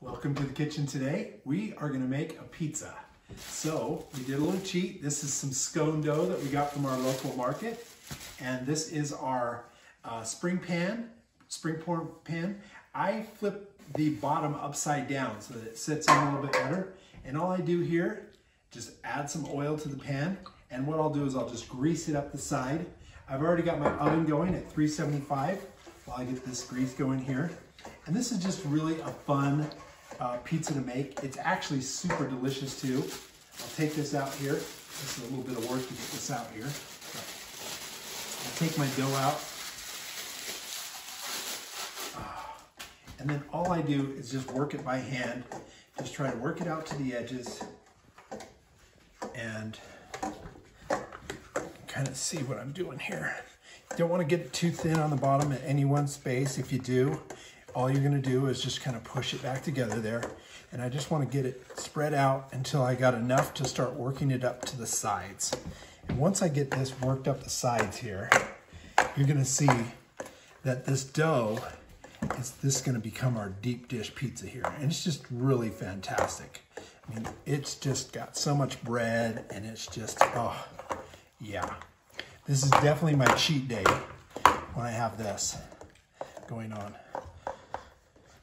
Welcome to the kitchen today. We are gonna make a pizza. So we did a little cheat. This is some scone dough that we got from our local market. And this is our springform pan. I flip the bottom upside down so that it sits in a little bit better. And all I do here, just add some oil to the pan. And what I'll do is I'll just grease it up the side. I've already got my oven going at 375 while I get this grease going here. And this is just really a fun pizza to make. It's actually super delicious too. I'll take this out here. This is a little bit of work to get this out here. I'll take my dough out. And then all I do is just work it by hand. Just try to work it out to the edges and kind of see what I'm doing here. You don't want to get it too thin on the bottom at any one space. If you do, all you're going to do is just kind of push it back together there. And I just want to get it spread out until I got enough to start working it up to the sides. And once I get this worked up the sides here, you're going to see that this dough this is going to become our deep dish pizza here. And it's just really fantastic. I mean, it's just got so much bread and it's just, oh, yeah. This is definitely my cheat day when I have this going on.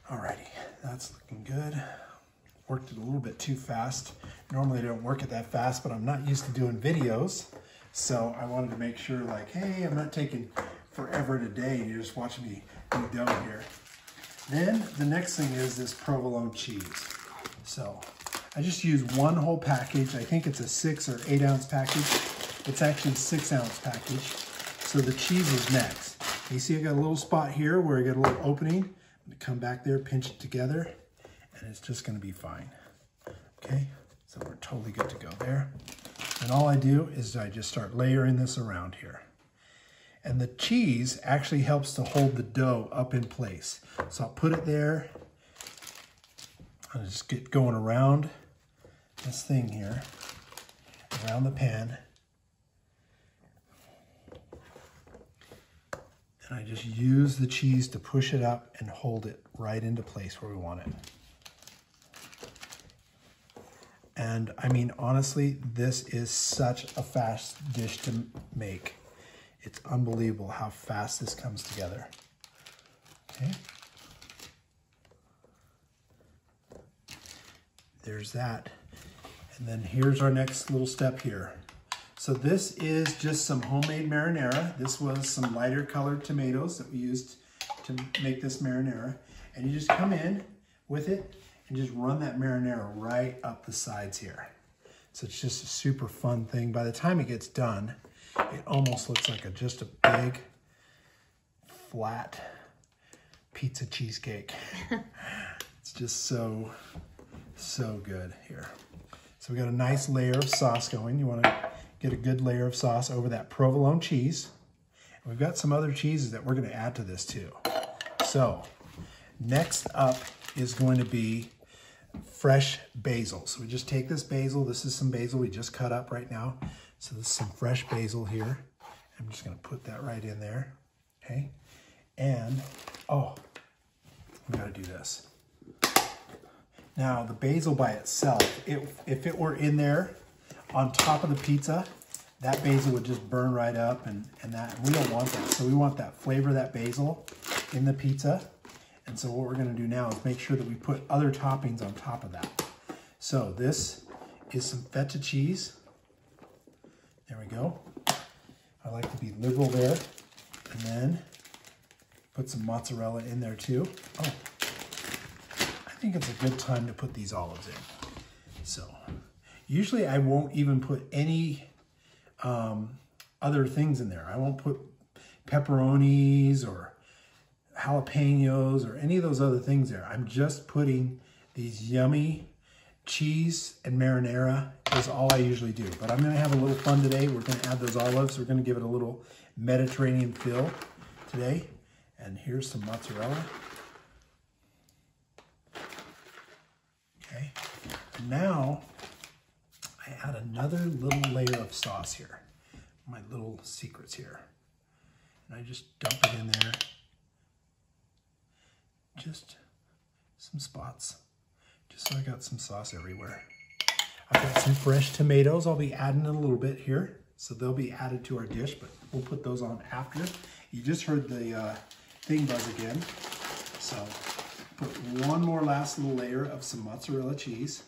Alrighty, that's looking good. Worked it a little bit too fast. Normally I don't work it that fast, but I'm not used to doing videos. So I wanted to make sure like, hey, I'm not taking forever today and you're just watching me do dough here. Then the next thing is this provolone cheese. So I just use one whole package. I think it's a 6 or 8 ounce package. It's actually a 6 ounce package. So the cheese is next. You see I got a little spot here where I got a little opening. I'm gonna come back there, pinch it together, and it's just gonna be fine. Okay, so we're totally good to go there. And all I do is I just start layering this around here. And the cheese actually helps to hold the dough up in place. So I'll put it there. I'll just get going around this thing here, around the pan. And I just use the cheese to push it up and hold it right into place where we want it. And I mean, honestly, this is such a fast dish to make. It's unbelievable how fast this comes together. Okay. There's that. And then here's our next little step here. So this is just some homemade marinara. This was some lighter colored tomatoes that we used to make this marinara. And you just come in with it and just run that marinara right up the sides here. So it's just a super fun thing. By the time it gets done, it almost looks like just a big, flat pizza cheesecake. It's just so good here. So we got a nice layer of sauce going. You want to get a good layer of sauce over that provolone cheese. And we've got some other cheeses that we're going to add to this too. So next up is going to be fresh basil. So we just take this basil. This is some basil we just cut up right now. So this is some fresh basil here. I'm just going to put that right in there. Okay. And, oh, we got to do this. Now, the basil by itself, if it were in there on top of the pizza, that basil would just burn right up and we don't want that. So we want that flavor of that basil in the pizza. And so what we're going to do now is make sure that we put other toppings on top of that. So this is some feta cheese. There we go. I like to be liberal there. And then put some mozzarella in there too. Oh, I think it's a good time to put these olives in. So usually I won't even put any other things in there. I won't put pepperonis or jalapenos or any of those other things there. I'm just putting these yummy cheese and marinara is all I usually do. But I'm going to have a little fun today. We're going to add those olives. We're going to give it a little Mediterranean feel today. And here's some mozzarella. Okay. Now I add another little layer of sauce here. My little secrets here. And I just dump it in there. Just some spots. just so I got some sauce everywhere. I've got some fresh tomatoes I'll be adding in a little bit here. So they'll be added to our dish, but we'll put those on after. You just heard the thing buzz again. So put one more last little layer of some mozzarella cheese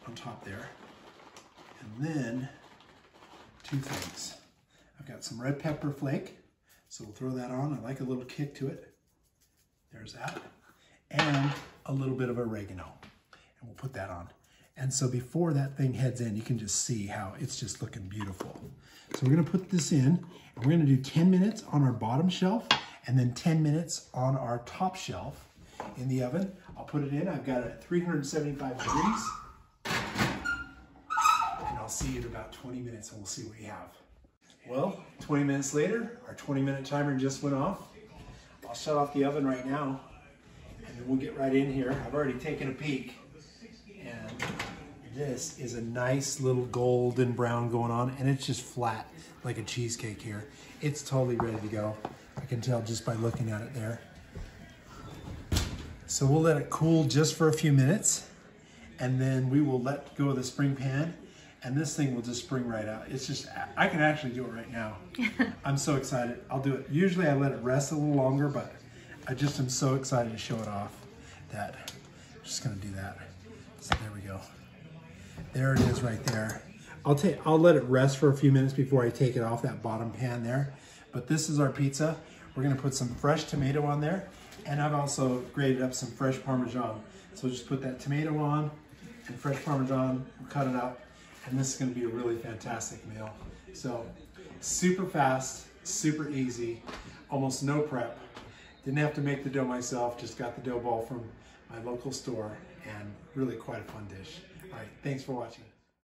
on top there. And then 2 things. I've got some red pepper flake, so we'll throw that on. I like a little kick to it. There's that. And a little bit of oregano, and we'll put that on. And so before that thing heads in, you can just see how it's just looking beautiful. So we're gonna put this in, and we're gonna do 10 minutes on our bottom shelf, and then 10 minutes on our top shelf in the oven. I'll put it in, I've got it at 375 degrees. And I'll see you in about 20 minutes, and we'll see what we have. Well, 20 minutes later, our 20-minute timer just went off. I'll shut off the oven right now, and then we'll get right in here. I've already taken a peek, and this is a nice little golden brown going on, and it's just flat like a cheesecake here. It's totally ready to go. I can tell just by looking at it there. So we'll let it cool just for a few minutes, and then we will let go of the spring pan, and this thing will just spring right out. It's just, I can actually do it right now. I'm so excited. I'll do it. Usually I let it rest a little longer, but I just am so excited to show it off that I'm just gonna do that. So there we go. There it is right there. I'll let it rest for a few minutes before I take it off that bottom pan there. But this is our pizza. We're gonna put some fresh tomato on there, and I've also grated up some fresh Parmesan. So just put that tomato on and fresh Parmesan, we'll cut it up, and this is gonna be a really fantastic meal. So super fast, super easy, almost no prep. Didn't have to make the dough myself, just got the dough ball from my local store, and really quite a fun dish. All right, thanks for watching.